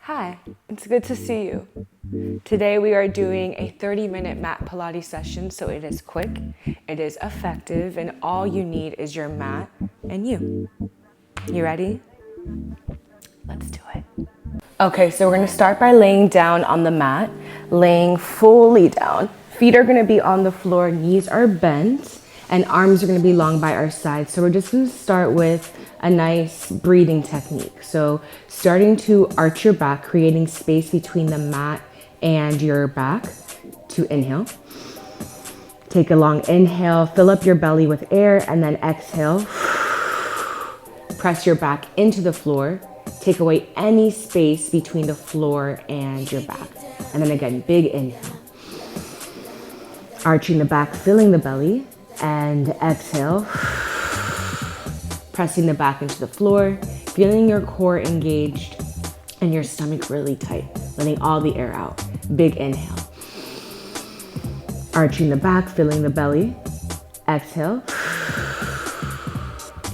Hi, it's good to see you. Today we are doing a 30-minute mat Pilates session, so it is quick, it is effective, and all you need is your mat and you. You ready? Let's do it. Okay, so we're gonna start by laying down on the mat, laying fully down. Feet are gonna be on the floor, knees are bent, and arms are gonna be long by our sides. So we're just gonna start with a nice breathing technique. So starting to arch your back, creating space between the mat and your back to inhale. Take a long inhale, fill up your belly with air, and then exhale. Press your back into the floor. Take away any space between the floor and your back. And then again, big inhale. Arching the back, filling the belly, and exhale. Pressing the back into the floor, feeling your core engaged and your stomach really tight, letting all the air out. Big inhale. Arching the back, filling the belly. Exhale.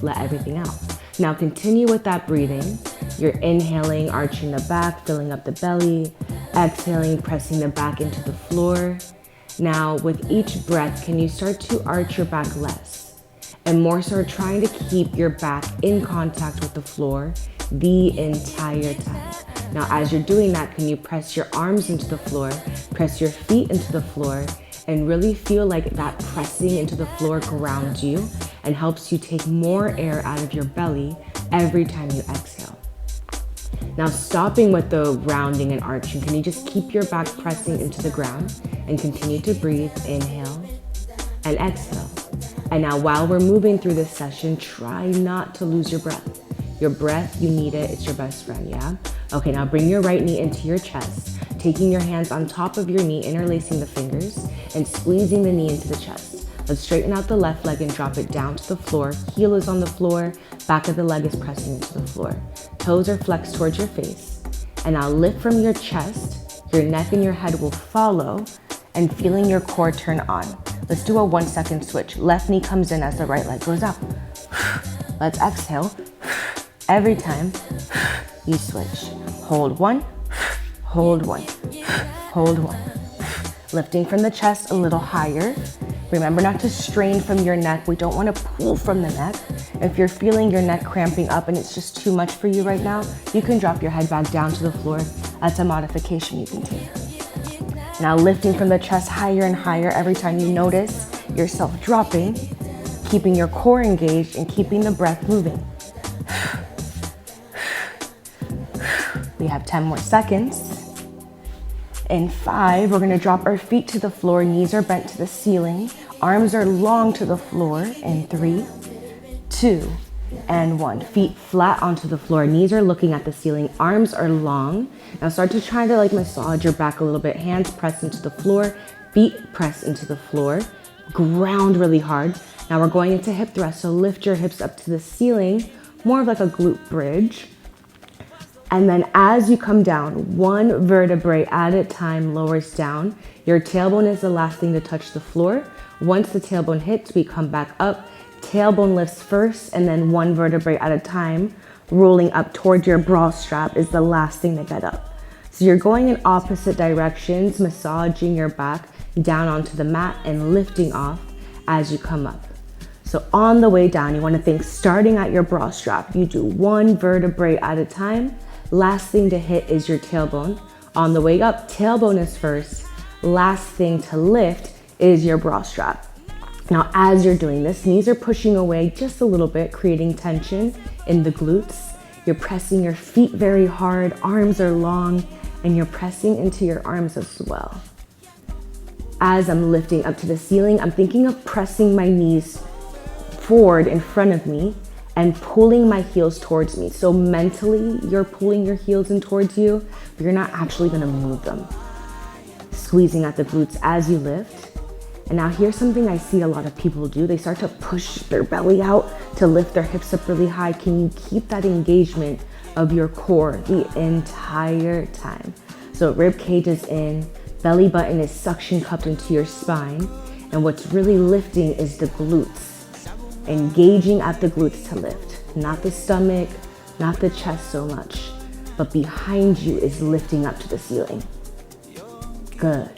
Let everything out. Now continue with that breathing. You're inhaling, arching the back, filling up the belly. Exhaling, pressing the back into the floor. Now with each breath, can you start to arch your back less? And more so trying to keep your back in contact with the floor the entire time. Now, as you're doing that, can you press your arms into the floor, press your feet into the floor, and really feel like that pressing into the floor grounds you and helps you take more air out of your belly every time you exhale. Now, stopping with the rounding and arching, can you just keep your back pressing into the ground and continue to breathe, inhale and exhale. And now while we're moving through this session, try not to lose your breath. Your breath, you need it, it's your best friend, yeah? Okay, now bring your right knee into your chest, taking your hands on top of your knee, interlacing the fingers, and squeezing the knee into the chest. Let's straighten out the left leg and drop it down to the floor. Heel is on the floor, back of the leg is pressing into the floor. Toes are flexed towards your face. And now lift from your chest, your neck and your head will follow, and feeling your core turn on. Let's do a 1 second switch. Left knee comes in as the right leg goes up. Let's exhale. Every time you switch. Hold one, hold one, hold one. Lifting from the chest a little higher. Remember not to strain from your neck. We don't want to pull from the neck. If you're feeling your neck cramping up and it's just too much for you right now, you can drop your head back down to the floor. That's a modification you can take. Now lifting from the chest higher and higher every time you notice yourself dropping, keeping your core engaged and keeping the breath moving. We have 10 more seconds. In 5, we're gonna drop our feet to the floor, knees are bent to the ceiling, arms are long to the floor. In 3, 2, and 1. Feet flat onto the floor, knees are looking at the ceiling, arms are long. Now start to try to massage your back a little bit. Hands press into the floor, feet press into the floor, ground really hard. Now we're going into hip thrust, so lift your hips up to the ceiling, more of like a glute bridge. And then as you come down, one vertebrae at a time lowers down. Your tailbone is the last thing to touch the floor. Once the tailbone hits, we come back up. Tailbone lifts first, and then one vertebrae at a time, rolling up towards your bra strap is the last thing to get up. So you're going in opposite directions, massaging your back down onto the mat and lifting off as you come up. So on the way down, you want to think starting at your bra strap. You do one vertebrae at a time. Last thing to hit is your tailbone. On the way up, tailbone is first. Last thing to lift is your bra strap. Now, as you're doing this, knees are pushing away just a little bit, creating tension in the glutes. You're pressing your feet very hard, arms are long, and you're pressing into your arms as well. As I'm lifting up to the ceiling, I'm thinking of pressing my knees forward in front of me and pulling my heels towards me. So mentally, you're pulling your heels in towards you, but you're not actually gonna move them. Squeezing at the glutes as you lift. And now here's something I see a lot of people do. They start to push their belly out to lift their hips up really high. Can you keep that engagement of your core the entire time? So rib cage is in, belly button is suction cupped into your spine. And what's really lifting is the glutes. Engaging at the glutes to lift, not the stomach, not the chest so much. but behind you is lifting up to the ceiling. Good.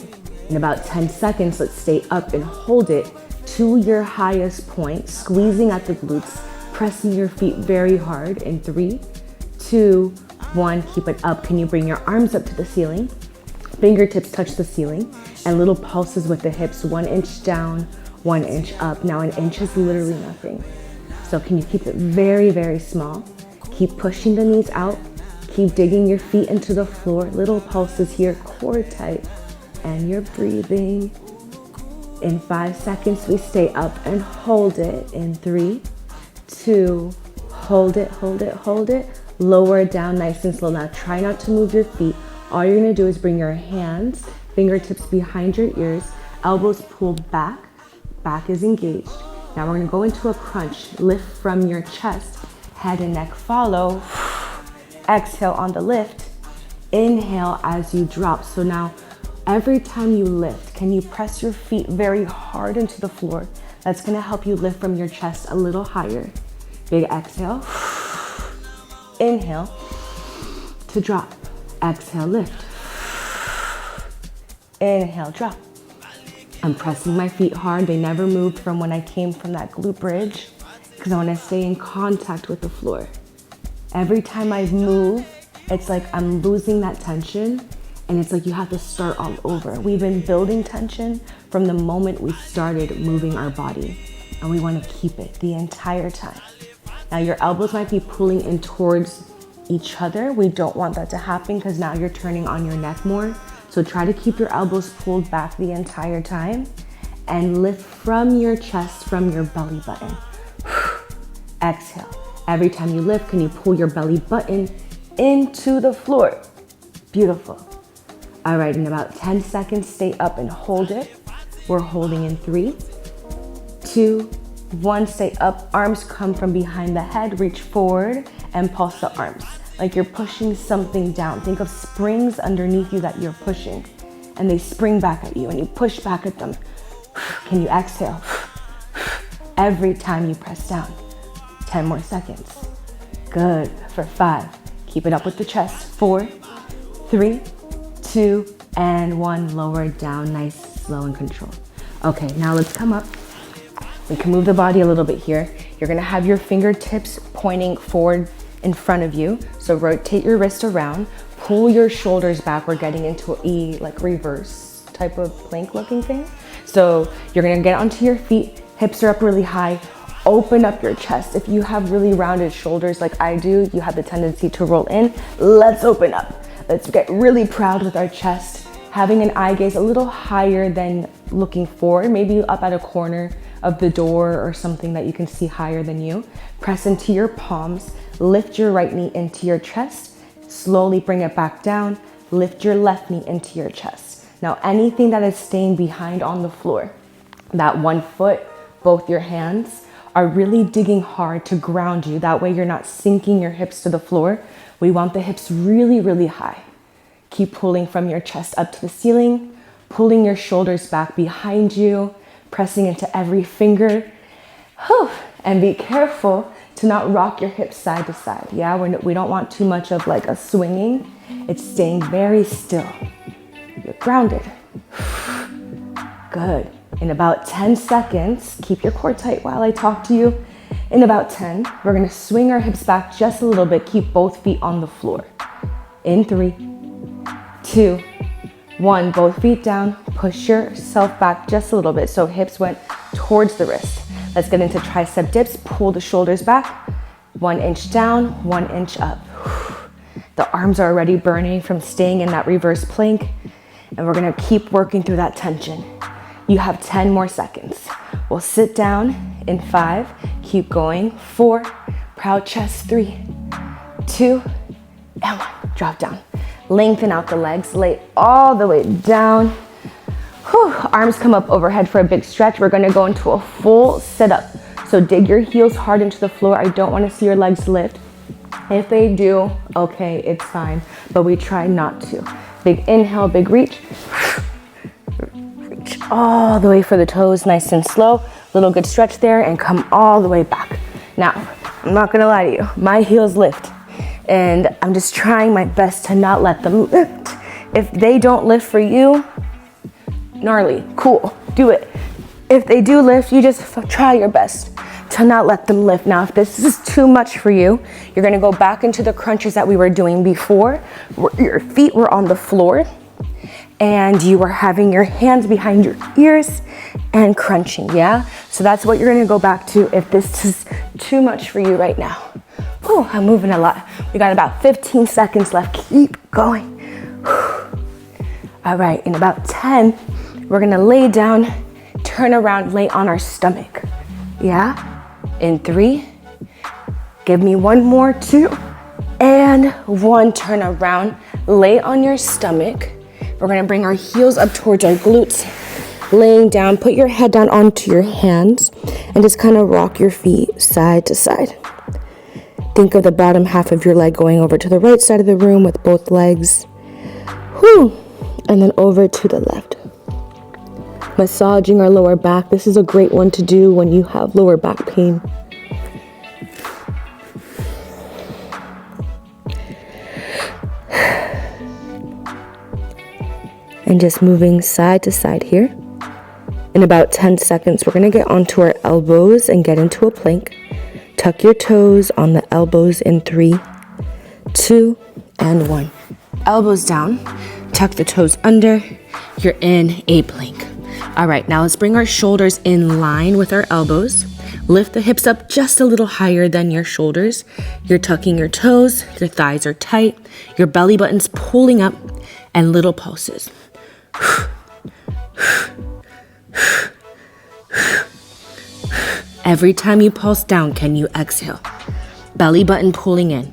In about 10 seconds, let's stay up and hold it to your highest point, squeezing at the glutes, pressing your feet very hard in 3, 2, 1. Keep it up. Can you bring your arms up to the ceiling? Fingertips touch the ceiling, and little pulses with the hips, 1 inch down, 1 inch up. Now an inch is literally nothing. So can you keep it very, very small? Keep pushing the knees out. Keep digging your feet into the floor. Little pulses here, core tight, and you're breathing. In 5 seconds, we stay up and hold it in 3, 2, hold it, hold it, hold it. Lower it down nice and slow. Now try not to move your feet. All you're gonna do is bring your hands, fingertips behind your ears, elbows pulled back, back is engaged. Now we're gonna go into a crunch. Lift from your chest, head and neck follow. Exhale on the lift. Inhale as you drop. So now every time you lift, can you press your feet very hard into the floor? That's gonna help you lift from your chest a little higher. Big exhale. Inhale to drop. Exhale, lift. Inhale, drop. I'm pressing my feet hard. They never moved from when I came from that glute bridge because I want to stay in contact with the floor. Every time I move, it's like I'm losing that tension, and it's like you have to start all over. We've been building tension from the moment we started moving our body, and we want to keep it the entire time. Now your elbows might be pulling in towards each other. We don't want that to happen because now you're turning on your neck more. So try to keep your elbows pulled back the entire time and lift from your chest, from your belly button. Exhale. Every time you lift, can you pull your belly button into the floor? Beautiful. All right, in about 10 seconds, stay up and hold it. We're holding in 3, 2, 1, stay up. Arms come from behind the head, reach forward and pulse the arms. Like you're pushing something down. Think of springs underneath you that you're pushing, and they spring back at you and you push back at them. Can you exhale? Every time you press down. 10 more seconds. Good, for 5. Keep it up with the chest. 4, 3, 2, and 1. Lower it down, nice, slow, and controlled. Okay, now let's come up. We can move the body a little bit here. You're gonna have your fingertips pointing forward in front of you. So rotate your wrist around, pull your shoulders back. We're getting into a like reverse type of plank looking thing. So you're gonna get onto your feet, hips are up really high, open up your chest. If you have really rounded shoulders like I do, you have the tendency to roll in. Let's open up. Let's get really proud with our chest, having an eye gaze a little higher than looking forward, maybe up at a corner of the door or something that you can see higher than you. Press into your palms, lift your right knee into your chest, slowly bring it back down, lift your left knee into your chest. Now anything that is staying behind on the floor, that 1 foot, both your hands are really digging hard to ground you. That way you're not sinking your hips to the floor. We want the hips really, really high. Keep pulling from your chest up to the ceiling, pulling your shoulders back behind you, pressing into every finger. Whew. And be careful to not rock your hips side to side. Yeah, we don't want too much of like a swinging. It's staying very still. You're grounded. Good. In about 10 seconds, keep your core tight while I talk to you. In about 10, we're gonna swing our hips back just a little bit. Keep both feet on the floor. In 3, 2, 1, both feet down. Push yourself back just a little bit. So hips went towards the wrist. Let's get into tricep dips. Pull the shoulders back. 1 inch down, 1 inch up. The arms are already burning from staying in that reverse plank. And we're gonna keep working through that tension. You have 10 more seconds. We'll sit down in 5, keep going. 4, proud chest. 3, 2, and 1. Drop down. Lengthen out the legs, lay all the way down. Whew. Arms come up overhead for a big stretch. We're gonna go into a full sit-up. So dig your heels hard into the floor. I don't wanna see your legs lift. If they do, okay, it's fine, but we try not to. Big inhale, big reach. Reach all the way for the toes, nice and slow. Little good stretch there and come all the way back. Now, I'm not gonna lie to you, my heels lift. And I'm just trying my best to not let them lift. If they don't lift for you, gnarly, cool, do it. If they do lift, you just try your best to not let them lift. Now, if this is too much for you, you're gonna go back into the crunches that we were doing before, where your feet were on the floor and you were having your hands behind your ears and crunching, yeah? So that's what you're gonna go back to if this is too much for you right now. Whew, I'm moving a lot. We got about 15 seconds left, keep going. All right, in about 10, we're gonna lay down, turn around, lay on our stomach, yeah? In 3, give me 1 more, 2, and 1, turn around, lay on your stomach. We're gonna bring our heels up towards our glutes, laying down, put your head down onto your hands, and just kind of rock your feet side to side. Think of the bottom half of your leg going over to the right side of the room with both legs. Whew. And then over to the left. Massaging our lower back. This is a great one to do when you have lower back pain. And just moving side to side here. In about 10 seconds, we're gonna get onto our elbows and get into a plank. Tuck your toes on the elbows in 3, 2, and 1. Elbows down, tuck the toes under. You're in a plank. All right, now let's bring our shoulders in line with our elbows. Lift the hips up just a little higher than your shoulders. You're tucking your toes, your thighs are tight, your belly button's pulling up, and little pulses. Every time you pulse down, can you exhale? Belly button pulling in.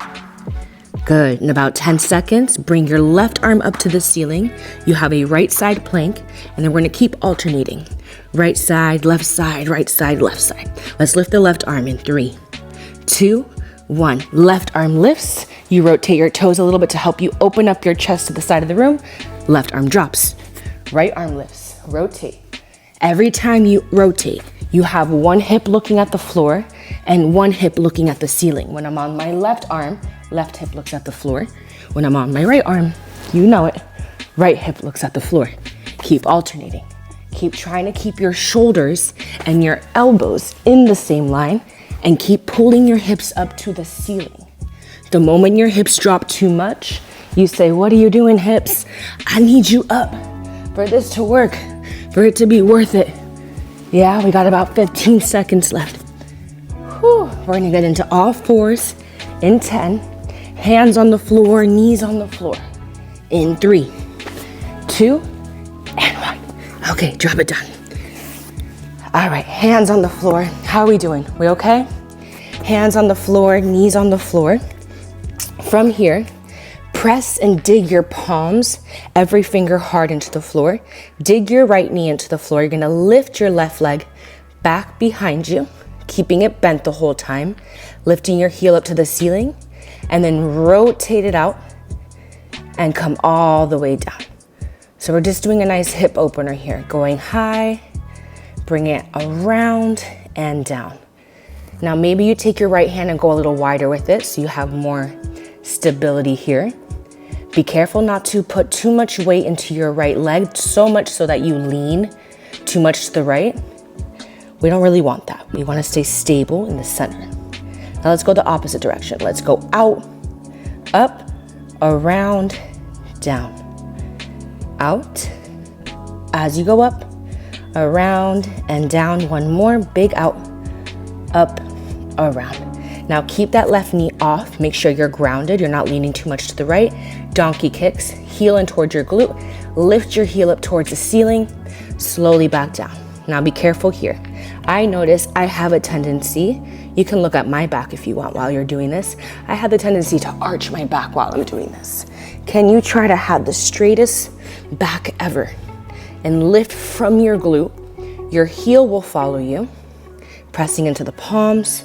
Good. In about 10 seconds, bring your left arm up to the ceiling. You have a right side plank, and then we're gonna keep alternating. Right side, left side, right side, left side. Let's lift the left arm in 3, 2, 1. Left arm lifts. You rotate your toes a little bit to help you open up your chest to the side of the room. Left arm drops. Right arm lifts. Rotate. Every time you rotate, you have one hip looking at the floor and one hip looking at the ceiling. When I'm on my left arm, left hip looks at the floor. When I'm on my right arm, you know it, right hip looks at the floor. Keep alternating. Keep trying to keep your shoulders and your elbows in the same line and keep pulling your hips up to the ceiling. The moment your hips drop too much, you say, what are you doing, hips? I need you up for this to work, for it to be worth it. Yeah, we got about 15 seconds left. Whew. We're gonna get into all fours in 10. Hands on the floor, knees on the floor. In 3, 2, and 1. Okay, drop it down. All right, hands on the floor. How are we doing? We okay? Hands on the floor, knees on the floor. From here, press and dig your palms, every finger hard into the floor. Dig your right knee into the floor. You're gonna lift your left leg back behind you, keeping it bent the whole time, lifting your heel up to the ceiling, and then rotate it out and come all the way down. So we're just doing a nice hip opener here, going high, bring it around and down. Now maybe you take your right hand and go a little wider with it so you have more stability here. Be careful not to put too much weight into your right leg, so much so that you lean too much to the right. We don't really want that. We want to stay stable in the center. Now let's go the opposite direction. Let's go out, up, around, down. Out. As you go up, around, and down. One more, big out, up, around. Now keep that left knee off. Make sure you're grounded. You're not leaning too much to the right. Donkey kicks, heel in towards your glute. Lift your heel up towards the ceiling. Slowly back down. Now be careful here. I notice I have a tendency, you can look at my back if you want while you're doing this. I have the tendency to arch my back while I'm doing this. Can you try to have the straightest back ever and lift from your glute? Your heel will follow you, pressing into the palms,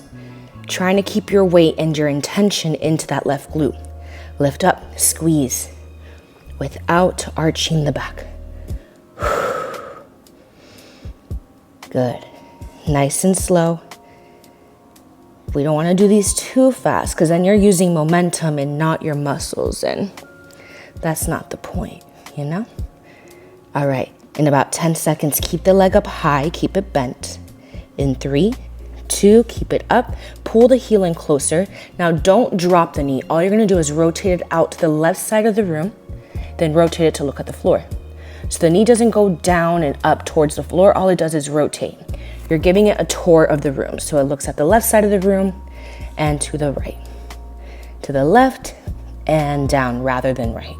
trying to keep your weight and your intention into that left glute. Lift up, squeeze, without arching the back. Good. Nice and slow. We don't want to do these too fast because then you're using momentum and not your muscles, and that's not the point, you know? All right, in about 10 seconds, keep the leg up high, keep it bent. In 3, 2, keep it up, pull the heel in closer. Now don't drop the knee. All you're gonna do is rotate it out to the left side of the room, then rotate it to look at the floor. So the knee doesn't go down and up towards the floor, all it does is rotate. You're giving it a tour of the room. So it looks at the left side of the room and to the right. To the left and down rather than right.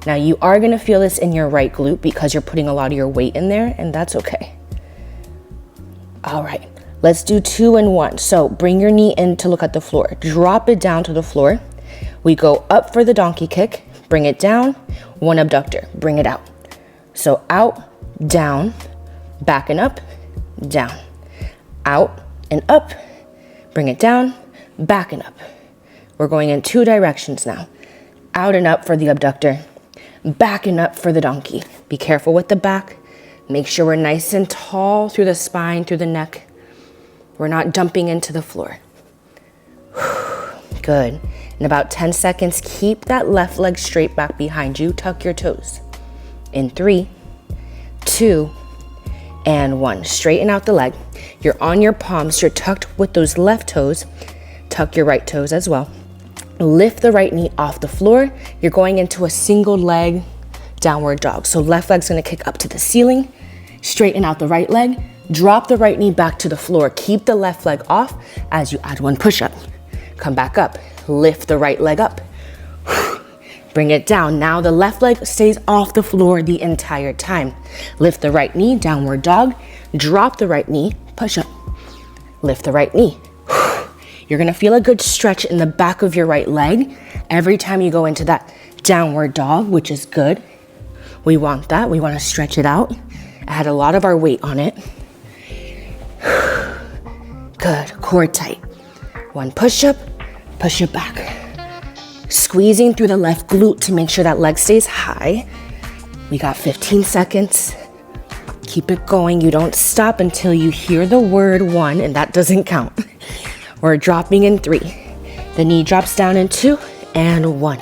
Now you are gonna feel this in your right glute because you're putting a lot of your weight in there, and that's okay. All right, let's do 2 and 1. So bring your knee in to look at the floor. Drop it down to the floor. We go up for the donkey kick, bring it down, 1 abductor, bring it out. So out, down, back and up, down, out and up, bring it down, back and up. We're going in 2 directions now. Out and up for the abductor, back and up for the donkey. Be careful with the back. Make sure we're nice and tall through the spine, through the neck. We're not dumping into the floor. Good. In about 10 seconds, keep that left leg straight back behind you. Tuck your toes. In 3, 2, and 1. Straighten out the leg. You're on your palms. You're tucked with those left toes. Tuck your right toes as well. Lift the right knee off the floor. You're going into a single leg downward dog. So left leg's gonna kick up to the ceiling. Straighten out the right leg. Drop the right knee back to the floor. Keep the left leg off as you add 1 push-up. Come back up. Lift the right leg up. Bring it down. Now the left leg stays off the floor the entire time. Lift the right knee, downward dog. Drop the right knee, push up. Lift the right knee. You're gonna feel a good stretch in the back of your right leg every time you go into that downward dog, which is good. We want that. We wanna stretch it out. Add a lot of our weight on it. Good, core tight. 1 push-up, push it back. Squeezing through the left glute to make sure that leg stays high. We got 15 seconds. Keep it going. You don't stop until you hear the word 1, and that doesn't count. We're dropping in 3. The knee drops down in 2 and 1.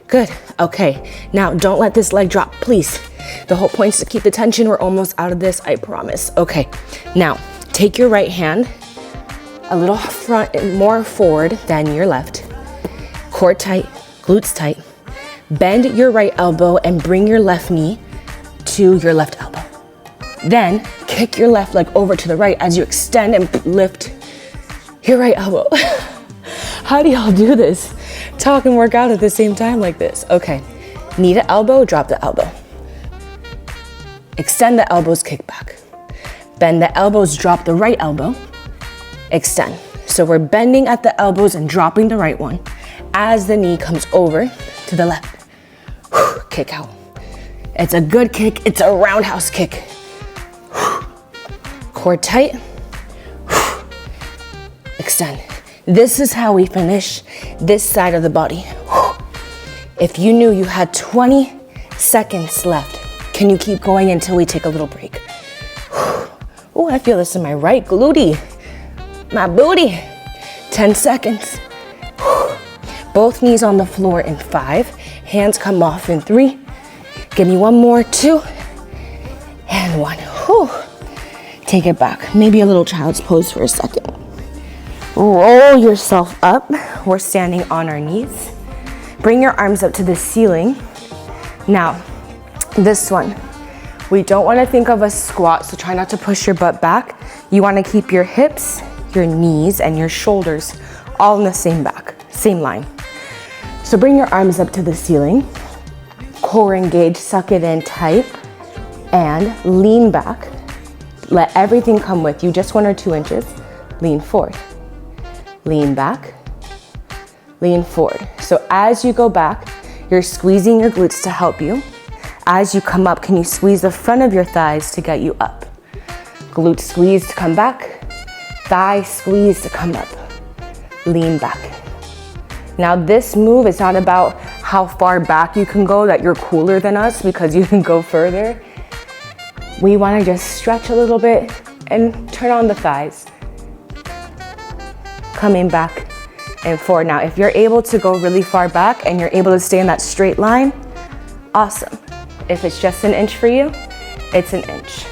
Good. Okay. Now don't let this leg drop, please. The whole point is to keep the tension. We're almost out of this, I promise. Okay. Now take your right hand a little front and more forward than your left. Core tight, glutes tight. Bend your right elbow and bring your left knee to your left elbow. Then kick your left leg over to the right as you extend and lift your right elbow. How do y'all do this? Talk and work out at the same time like this. Okay, knee to elbow, drop the elbow. Extend the elbows, kick back. Bend the elbows, drop the right elbow. Extend. So we're bending at the elbows and dropping the right one as the knee comes over to the left. Kick out. It's a good kick. It's a roundhouse kick. Core tight. Extend. This is how we finish this side of the body. If you knew you had 20 seconds left, can you keep going until we take a little break? Oh, I feel this in my right glute, my booty. 10 seconds. Both knees on the floor in 5. Hands come off in 3. Give me 1 more, 2, and 1. Whew. Take it back. Maybe a little child's pose for a second. Roll yourself up. We're standing on our knees. Bring your arms up to the ceiling. Now, this one, we don't want to think of a squat, so try not to push your butt back. You want to keep your hips, your knees, and your shoulders all in the same line. So bring your arms up to the ceiling. Core engaged, suck it in tight, and lean back. Let everything come with you, just 1 or 2 inches. Lean forward. Lean back, lean forward. So as you go back, you're squeezing your glutes to help you. As you come up, can you squeeze the front of your thighs to get you up? Glute squeeze to come back, thigh squeeze to come up. Lean back. Now this move is not about how far back you can go, that you're cooler than us because you can go further. We want to just stretch a little bit and turn on the thighs. coming back and forward. Now, if you're able to go really far back and you're able to stay in that straight line, awesome. If it's just an inch for you, it's an inch.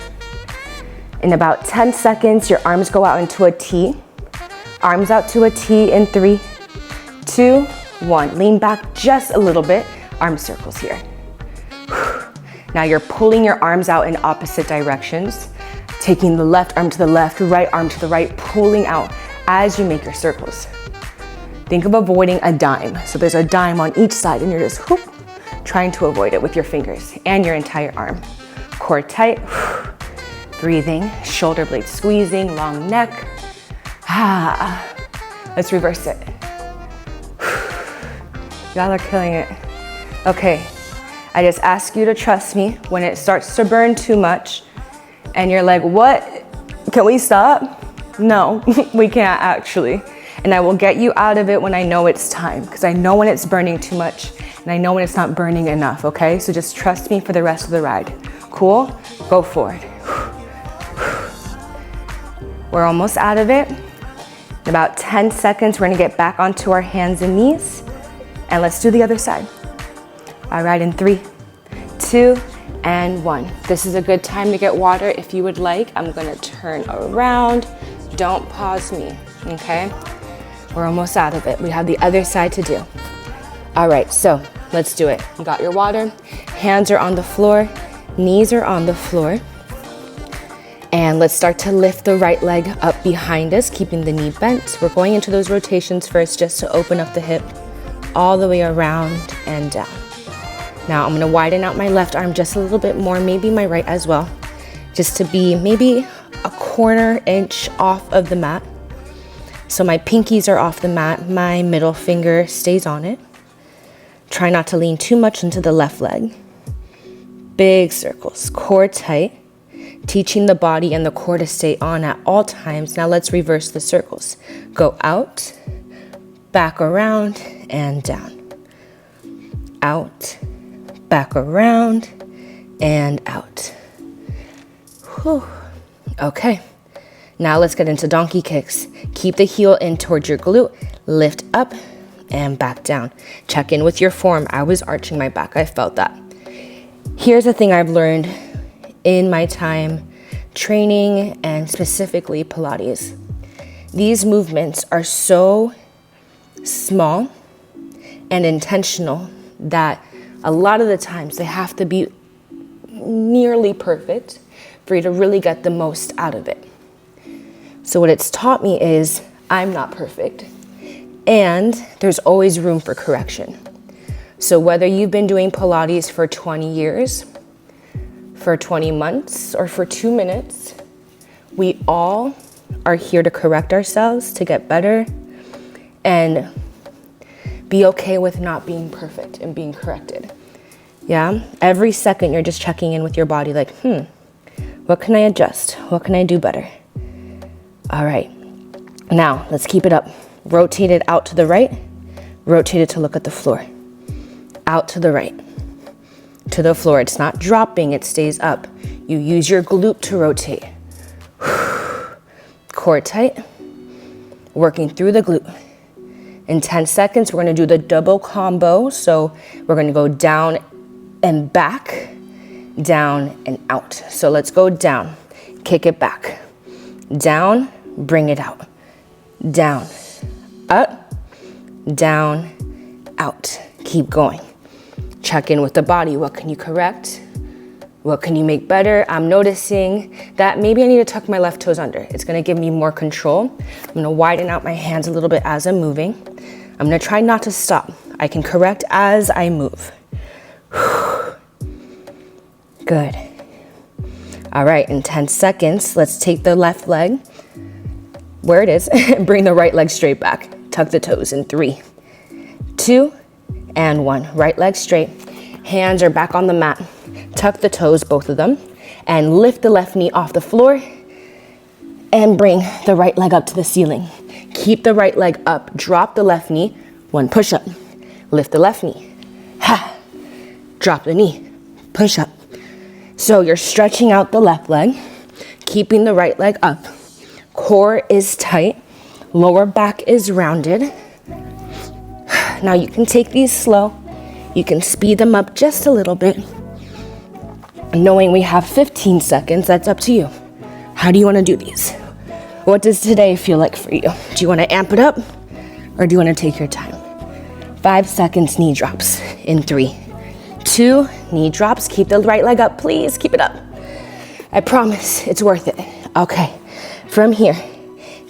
In about 10 seconds, your arms go out into a T. Arms out to a T in 3, 2, 1. Lean back just a little bit. Arm circles here. Now you're pulling your arms out in opposite directions, taking the left arm to the left, right arm to the right, pulling out as you make your circles. Think of avoiding a dime. So there's a dime on each side and you're just whoop, trying to avoid it with your fingers and your entire arm. Core tight, breathing, shoulder blades squeezing, long neck. Let's reverse it. Y'all are killing it. Okay, I just ask you to trust me when it starts to burn too much and you're like, what? Can we stop? No, we can't actually. And I will get you out of it when I know it's time, because I know when it's burning too much and I know when it's not burning enough, okay? So just trust me for the rest of the ride. Cool? Go forward. We're almost out of it. In about 10 seconds, we're gonna get back onto our hands and knees, and let's do the other side. All right, in 3, 2, and 1. This is a good time to get water if you would like. I'm gonna turn around. Don't pause me, okay? We're almost out of it. We have the other side to do. All right, so let's do it. You got your water, hands are on the floor, knees are on the floor. And let's start to lift the right leg up behind us, keeping the knee bent. We're going into those rotations first just to open up the hip all the way around and down. Now I'm gonna widen out my left arm just a little bit more, maybe my right as well, just to be maybe a 1/4 inch off of the mat. So my pinkies are off the mat, my middle finger stays on it. Try not to lean too much into the left leg. Big circles, core tight, teaching the body and the core to stay on at all times. Now let's reverse the circles. Go out, back around, and down. Out, back around, and out. Whew. Okay, now let's get into donkey kicks. Keep the heel in towards your glute, lift up, and back down. Check in with your form. I was arching my back, I felt that. Here's the thing I've learned in my time training and specifically Pilates. These movements are so small and intentional that a lot of the times they have to be nearly perfect for you to really get the most out of it. So what it's taught me is I'm not perfect and there's always room for correction. So whether you've been doing Pilates for 20 years, for 20 months, or for 2 minutes, we all are here to correct ourselves, to get better, and be okay with not being perfect and being corrected. Yeah? Every second you're just checking in with your body like, what can I adjust? What can I do better? All right. Now, let's keep it up. Rotate it out to the right. Rotate it to look at the floor. Out to the right. To the floor. It's not dropping, it stays up. You use your glute to rotate. Core tight. Working through the glute. In 10 seconds, we're gonna do the double combo. So we're gonna go down and back, down and out. So let's go down, kick it back. Down, bring it out. Down, up, down, out. Keep going. Check in with the body. What can you correct? What can you make better? I'm noticing that maybe I need to tuck my left toes under. It's gonna give me more control. I'm gonna widen out my hands a little bit as I'm moving. I'm gonna try not to stop. I can correct as I move. Good. All right, in 10 seconds, let's take the left leg where it is, bring the right leg straight back. Tuck the toes in 3, 2, and 1. Right leg straight. Hands are back on the mat. Tuck the toes, both of them, and lift the left knee off the floor and bring the right leg up to the ceiling. Keep the right leg up. Drop the left knee. 1 push up. Lift the left knee. Ha. Drop the knee. Push up. So you're stretching out the left leg, keeping the right leg up. Core is tight. Lower back is rounded. Now you can take these slow. You can speed them up just a little bit. Knowing we have 15 seconds, that's up to you. How do you want to do these? What does today feel like for you? Do you want to amp it up or do you want to take your time? 5 seconds, knee drops in 3, 2, knee drops. Keep the right leg up, please. Keep it up. I promise it's worth it. Okay, from here,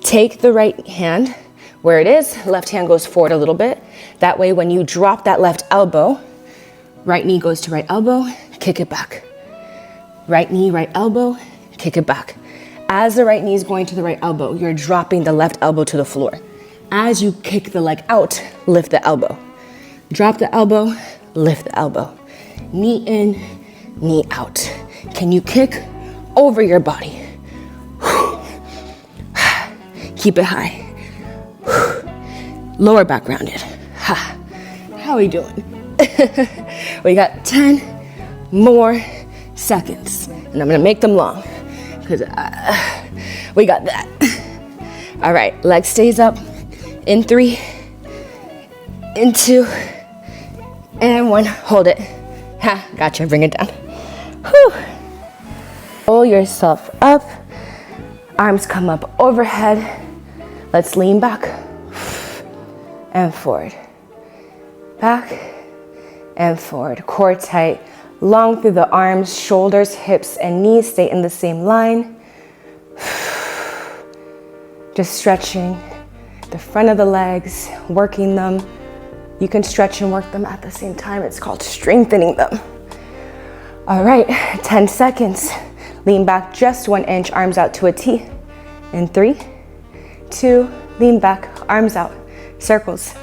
take the right hand where it is. Left hand goes forward a little bit. That way, when you drop that left elbow, right knee goes to right elbow, kick it back. Right knee, right elbow, kick it back. As the right knee is going to the right elbow, you're dropping the left elbow to the floor. As you kick the leg out, lift the elbow. Drop the elbow, lift the elbow. Knee in, knee out. Can you kick over your body? Keep it high. Lower back rounded. How are we doing? We got 10 more seconds. And I'm gonna make them long because we got that. All right, leg stays up in 3, in 2, and 1. Hold it. Gotcha, bring it down. Whew. Pull yourself up. Arms come up overhead. Let's lean back and forward. Back and forward. Core tight. Long through the arms, shoulders, hips, and knees stay in the same line. Just stretching the front of the legs, working them. You can stretch and work them at the same time. It's called strengthening them. All right, 10 seconds. Lean back just 1 inch, arms out to a T. In 3, 2, lean back, arms out, circles.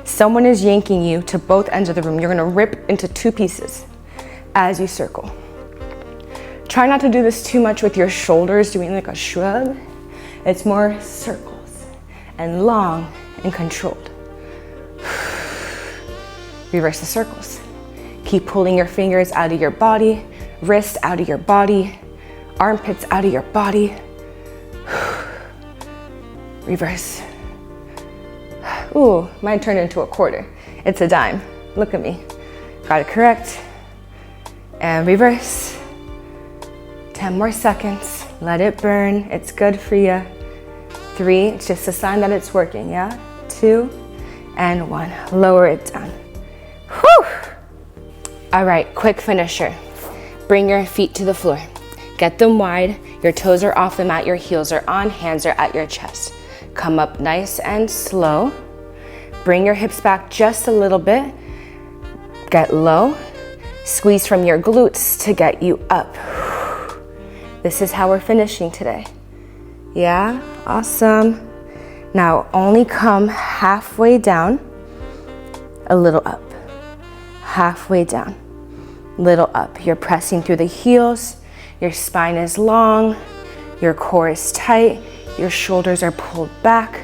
Someone is yanking you to both ends of the room. You're gonna rip into 2 pieces as you circle. Try not to do this too much with your shoulders, doing like a shrug. It's more circles and long and controlled. Reverse the circles. Keep pulling your fingers out of your body, wrist out of your body, armpits out of your body. Reverse. Ooh, mine turned into a quarter. It's a dime. Look at me. Got it correct. And reverse. 10 more seconds. Let it burn. It's good for you. 3, it's just a sign that it's working, yeah? 2, and 1. Lower it down. Whew! All right, quick finisher. Bring your feet to the floor. Get them wide. Your toes are off the mat, your heels are on, hands are at your chest. Come up nice and slow. Bring your hips back just a little bit. Get low. Squeeze from your glutes to get you up. This is how we're finishing today. Yeah, awesome. Now only come halfway down, a little up. Halfway down, little up. You're pressing through the heels. Your spine is long. Your core is tight. Your shoulders are pulled back.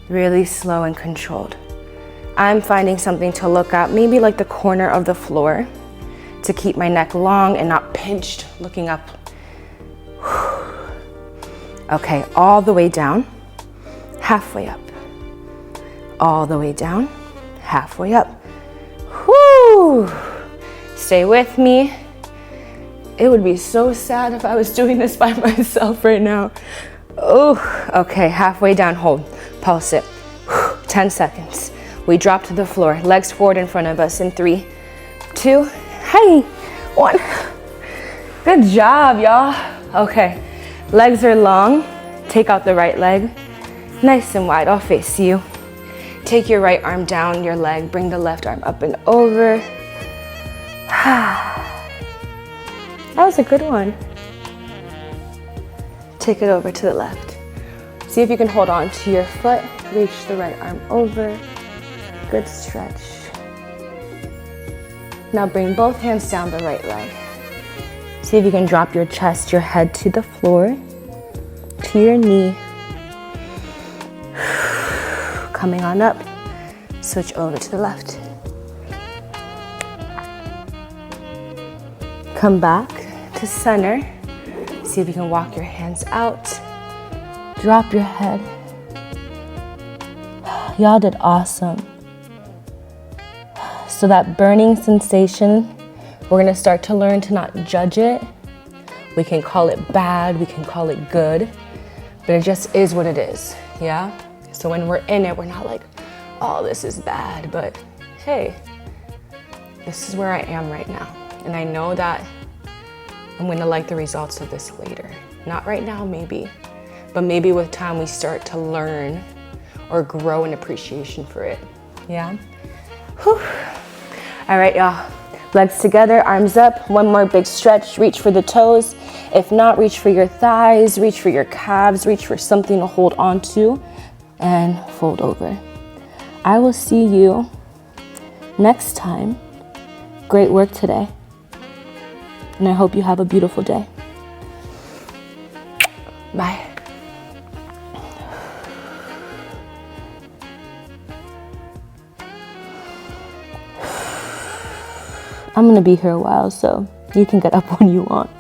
Really slow and controlled. I'm finding something to look at, maybe like the corner of the floor, to keep my neck long and not pinched, looking up. Okay, all the way down, halfway up. All the way down, halfway up. Whoo! Stay with me. It would be so sad if I was doing this by myself right now. Oh, okay, halfway down, hold, pulse it. 10 seconds. We drop to the floor, legs forward in front of us in 3, 2, hey, 1. Good job, y'all. Okay, legs are long. Take out the right leg, nice and wide, I'll face you. Take your right arm down your leg, bring the left arm up and over. That was a good one. Take it over to the left. See if you can hold on to your foot, reach the right arm over. Good stretch. Now bring both hands down the right leg. See if you can drop your chest, your head to the floor, to your knee. Coming on up, switch over to the left. Come back to center. See if you can walk your hands out. Drop your head. Y'all did awesome. So that burning sensation, we're gonna start to learn to not judge it. We can call it bad, we can call it good, but it just is what it is, yeah? So when we're in it, we're not like, oh, this is bad, but hey, this is where I am right now. And I know that I'm gonna like the results of this later. Not right now, maybe, but maybe with time we start to learn or grow an appreciation for it, yeah? Whew. All right, y'all. Legs together, arms up, one more big stretch, reach for the toes. If not, reach for your thighs, reach for your calves, reach for something to hold on to, and fold over. I will see you next time. Great work today. And I hope you have a beautiful day. Bye. I'm gonna be here a while, so you can get up when you want.